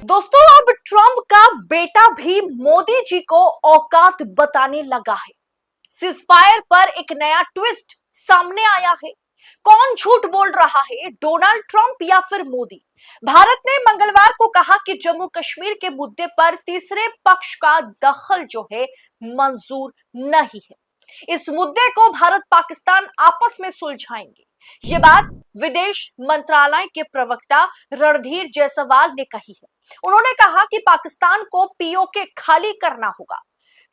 दोस्तों, अब ट्रंप का बेटा भी मोदी जी को औकात बताने लगा है। सीजफायर पर एक नया ट्विस्ट सामने आया है। कौन झूठ बोल रहा है, डोनाल्ड ट्रंप या फिर मोदी? भारत ने मंगलवार को कहा कि जम्मू कश्मीर के मुद्दे पर तीसरे पक्ष का दखल जो है मंजूर नहीं है। इस मुद्दे को भारत पाकिस्तान आपस में सुलझाएंगे। ये बात विदेश मंत्रालय के प्रवक्ता रणधीर जायसवाल ने कही है। उन्होंने कहा कि पाकिस्तान को पीओके खाली करना होगा।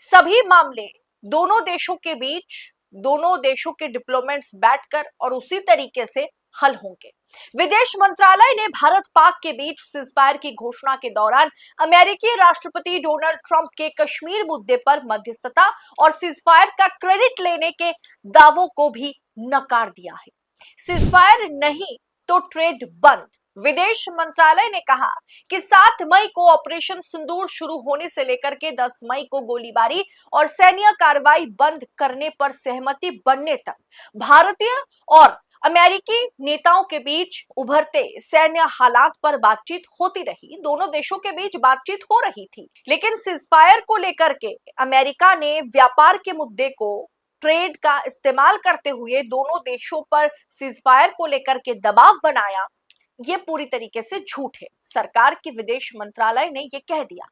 सभी मामले दोनों देशों के बीच, दोनों देशों के डिप्लोमेट्स बैठकर और उसी तरीके से हल होंगे। विदेश मंत्रालय ने भारत पाक के बीच सीजफायर की घोषणा के दौरान अमेरिकी राष्ट्रपति डोनाल्ड ट्रंप के कश्मीर मुद्दे पर मध्यस्थता और सीजफायर का क्रेडिट लेने के दावों को भी नकार दिया है। सीजफायर नहीं तो ट्रेड बंद। विदेश मंत्रालय ने कहा कि 7 मई को ऑपरेशन सिंदूर शुरू होने से लेकर के 10 मई को गोलीबारी और सैन्य कार्रवाई बंद करने पर सहमति बनने तक भारतीय और अमेरिकी नेताओं के बीच उभरते सैन्य हालात पर बातचीत होती रही। दोनों देशों के बीच बातचीत हो रही थी, लेकिन सीजफायर को लेकर के अमेरिका ने व्यापार के मुद्दे को ट्रेड का इस्तेमाल करते हुए दोनों देशों पर सीजफायर को लेकर के दबाव बनाया। ये पूरी तरीके से झूठ है। सरकार के विदेश मंत्रालय ने यह कह दिया,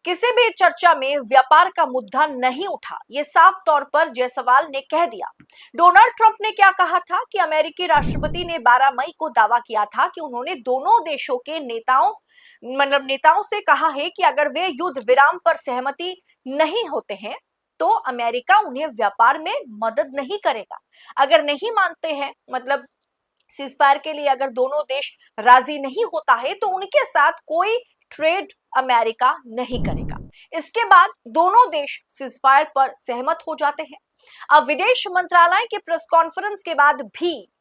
किसी भी चर्चा में व्यापार का मुद्दा नहीं उठा। ये साफ तौर पर जायसवाल ने कह दिया। डोनाल्ड ट्रंप ने क्या कहा था कि अमेरिकी राष्ट्रपति ने 12 मई को दावा किया था कि उन्होंने दोनों देशों के नेताओं से कहा है कि अगर वे युद्ध विराम पर सहमति नहीं होते हैं तो अमेरिका उन्हें व्यापार में मदद नहीं करेगा। अगर नहीं मानते हैं, मतलब सीजफायर के लिए अगर दोनों देश राजी नहीं होता है तो उनके साथ कोई ट्रेड अमेरिका नहीं करेगा। इसके बाद दोनों देश सीजफायर पर सहमत हो जाते हैं। अब विदेश मंत्रालय के प्रेस कॉन्फ्रेंस के बाद भी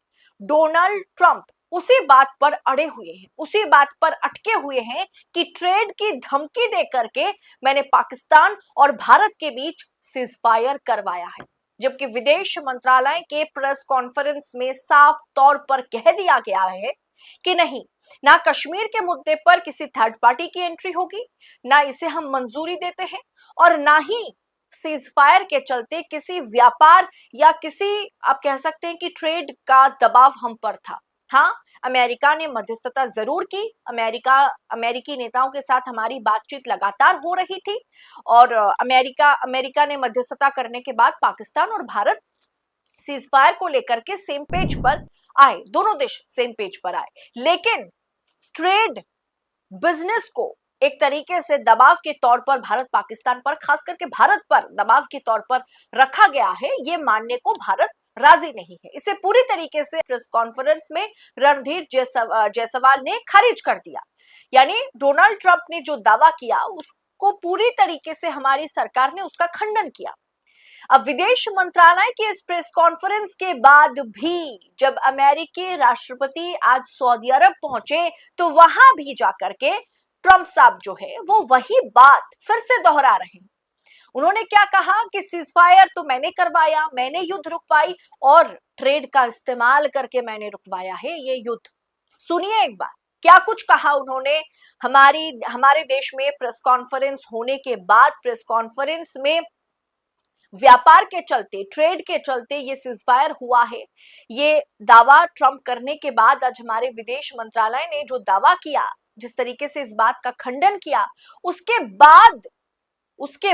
डोनाल्ड ट्रंप उसी बात पर अड़े हुए हैं, उसी बात पर अटके हुए हैं कि ट्रेड की धमकी देकर के मैंने पाकिस्तान और भारत के बीच सीजफायर करवाया है। जबकि विदेश मंत्रालय के प्रेस कॉन्फ्रेंस में साफ तौर पर कह दिया गया है कि नहीं, ना कश्मीर के मुद्दे पर किसी थर्ड पार्टी की एंट्री होगी, ना इसे हम मंजूरी देते हैं, और ना ही सीजफायर के चलते किसी व्यापार या किसी, आप कह सकते हैं कि ट्रेड का दबाव हम पर था। हाँ, अमेरिका ने मध्यस्थता जरूर की। अमेरिकी नेताओं के साथ हमारी बातचीत लगातार हो रही थी और अमेरिका ने मध्यस्थता करने के बाद पाकिस्तान और भारत सीजफायर को लेकर के सेम पेज पर आए, दोनों देश सेम पेज पर आए। लेकिन ट्रेड बिजनेस को एक तरीके से दबाव के तौर पर भारत पाकिस्तान पर, खास करके भारत पर दबाव के तौर पर रखा गया है, ये मानने को भारत राजी नहीं है। इसे पूरी तरीके से प्रेस कॉन्फ्रेंस में रणधीर जायसवाल ने खारिज कर दिया। यानी डोनाल्ड ट्रंप ने जो दावा किया उसको पूरी तरीके से हमारी सरकार ने उसका खंडन किया। अब विदेश मंत्रालय की इस प्रेस कॉन्फ्रेंस के बाद भी जब अमेरिकी राष्ट्रपति आज सऊदी अरब पहुंचे तो वहां भी जाकर के ट्रंप साहब जो है वो वही बात फिर से दोहरा रहे हैं। उन्होंने क्या कहा कि सीजफायर तो मैंने करवाया, मैंने युद्ध रुकवाई और ट्रेड का इस्तेमाल करके मैंने रुकवाया है ये युद्ध। सुनिए एक बार क्या कुछ कहा उन्होंने। हमारे देश में प्रेस कॉन्फ्रेंस होने के बाद, प्रेस कॉन्फ्रेंस में व्यापार के चलते, ट्रेड के चलते ये सीजफायर हुआ है। ये दावा ट्रंप करने के बाद आज हमारे विदेश मंत्रालय ने जो दावा किया, जिस तरीके से इस बात का खंडन किया, उसके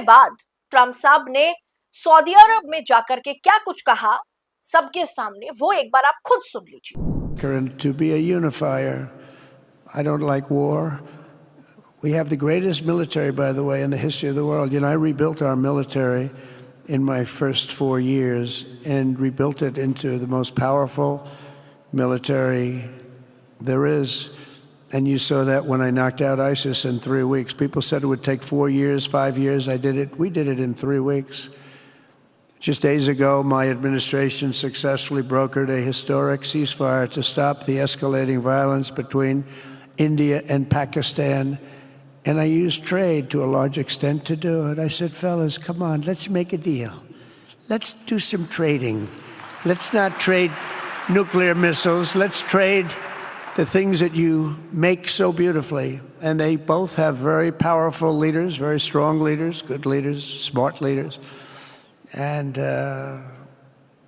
बाद ट्रंप साहब ने सऊदी अरब में जाकर के क्या कुछ कहा सबके सामने, वो एक बार आप खुद सुन लीजिए। To be a unifier, I don't like war. We have the greatest military, by the way, in the history of the world. You know, I rebuilt our military in my first 4 years and rebuilt it into the most powerful military there is. And you saw that when I knocked out ISIS in 3 weeks. People said it would take 4 years, 5 years. I did it. We did it in 3 weeks. Just days ago, my administration successfully brokered a historic ceasefire to stop the escalating violence between India and Pakistan. And I used trade to a large extent to do it. I said, fellas, come on, let's make a deal. Let's do some trading. Let's not trade nuclear missiles. Let's trade the things that you make so beautifully. And they both have very powerful leaders, very strong leaders, good leaders, smart leaders. And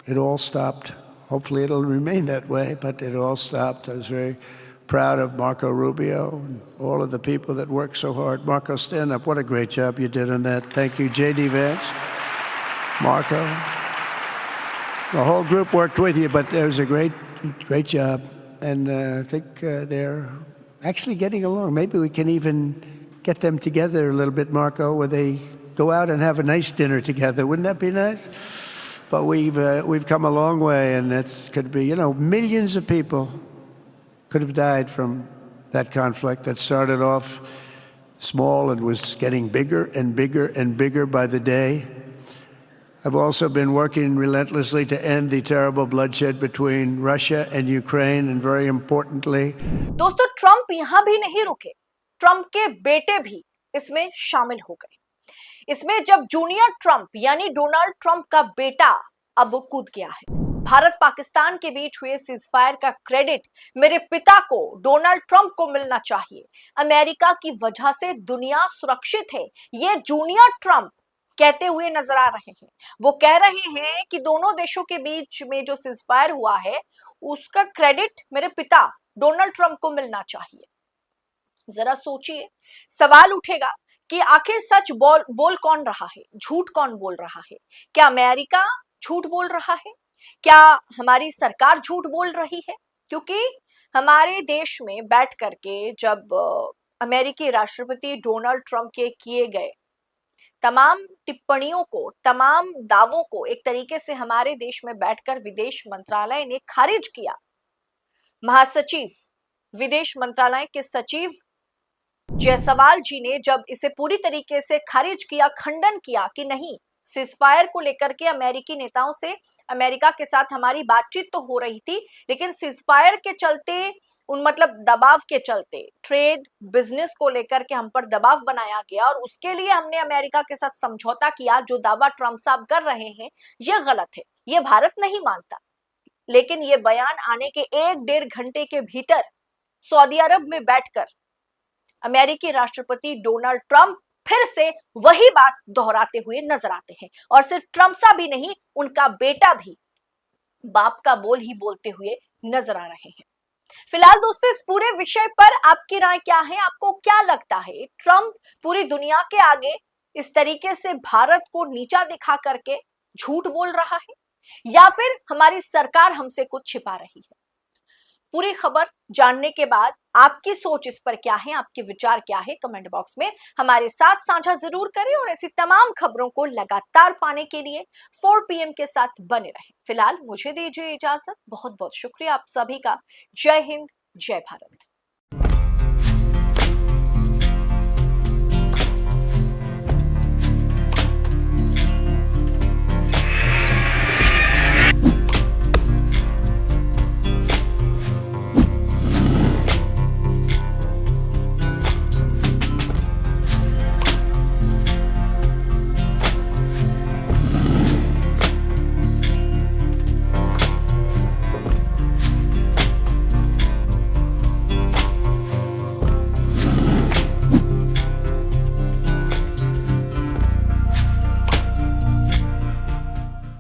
it all stopped. Hopefully it'll remain that way, but it all stopped. I was very proud of Marco Rubio and all of the people that worked so hard. Marco, stand up. What a great job you did on that. Thank you, J.D. Vance, Marco. The whole group worked with you, but it was a great job. And I think they're actually getting along. Maybe we can even get them together a little bit, Marco, where they go out and have a nice dinner together. Wouldn't that be nice? But we've come a long way, and it could be, millions of people could have died from that conflict that started off small and was getting bigger and bigger and bigger by the day. I've also been working relentlessly to end the terrible bloodshed between Russia and Ukraine, and very importantly, दोस्तों, Trump यहां भी नहीं रुके, Trump के बेटे भी इसमें शामिल हो गए। इसमें जब जूनियर ट्रंप यानी डोनाल्ड ट्रंप का बेटा अब कूद गया है। भारत पाकिस्तान के बीच हुए सीजफायर का क्रेडिट मेरे पिता को, डोनाल्ड ट्रंप को मिलना चाहिए। अमेरिका की वजह से दुनिया सुरक्षित है, ये जूनियर ट्रंप कहते हुए नजर आ रहे हैं। वो कह रहे हैं कि दोनों देशों के बीच में जो सीजफायर हुआ है उसका क्रेडिट मेरे पिता डोनाल्ड ट्रंप को मिलना चाहिए। जरा सोचिए, सवाल उठेगा कि आखिर सच बोल कौन रहा है, झूठ कौन बोल रहा है? क्या अमेरिका झूठ बोल रहा है? क्या हमारी सरकार झूठ बोल रही है? क्योंकि हमारे देश में बैठ करके जब अमेरिकी राष्ट्रपति डोनाल्ड ट्रंप के किए गए तमाम टिप्पणियों को, तमाम दावों को एक तरीके से हमारे देश में बैठकर विदेश मंत्रालय ने खारिज किया। महासचिव, विदेश मंत्रालय के सचिव जायसवाल जी ने जब इसे पूरी तरीके से खारिज किया, खंडन किया कि नहीं, सीजफायर को लेकर के अमेरिकी नेताओं से अमेरिका के साथ हमारी बातचीत तो हो रही थी, लेकिन सीजफायर के चलते दबाव के चलते ट्रेड बिजनेस को लेकर के हम पर दबाव बनाया गया और उसके लिए हमने अमेरिका के साथ समझौता किया। जो दावा ट्रंप साहब कर रहे हैं यह गलत है, यह भारत नहीं मानता। लेकिन यह बयान आने के 1-1.5 घंटे के भीतर सऊदी अरब में बैठकर अमेरिकी राष्ट्रपति डोनाल्ड ट्रंप फिर से वही बात दोहराते हुए नजर आते हैं। और सिर्फ ट्रंप साहब ही नहीं, उनका बेटा भी बाप का बोल ही बोलते हुए नजर आ रहे हैं। फिलहाल दोस्तों, इस पूरे विषय पर आपकी राय क्या है? आपको क्या लगता है, ट्रंप पूरी दुनिया के आगे इस तरीके से भारत को नीचा दिखा करके झूठ बोल रहा है, या फिर हमारी सरकार हमसे कुछ छिपा रही है? पूरी खबर जानने के बाद आपकी सोच इस पर क्या है, आपके विचार क्या है, कमेंट बॉक्स में हमारे साथ साझा जरूर करें। और ऐसी तमाम खबरों को लगातार पाने के लिए 4 PM के साथ बने रहें। फिलहाल मुझे दीजिए इजाजत। बहुत बहुत शुक्रिया आप सभी का। जय हिंद, जय भारत।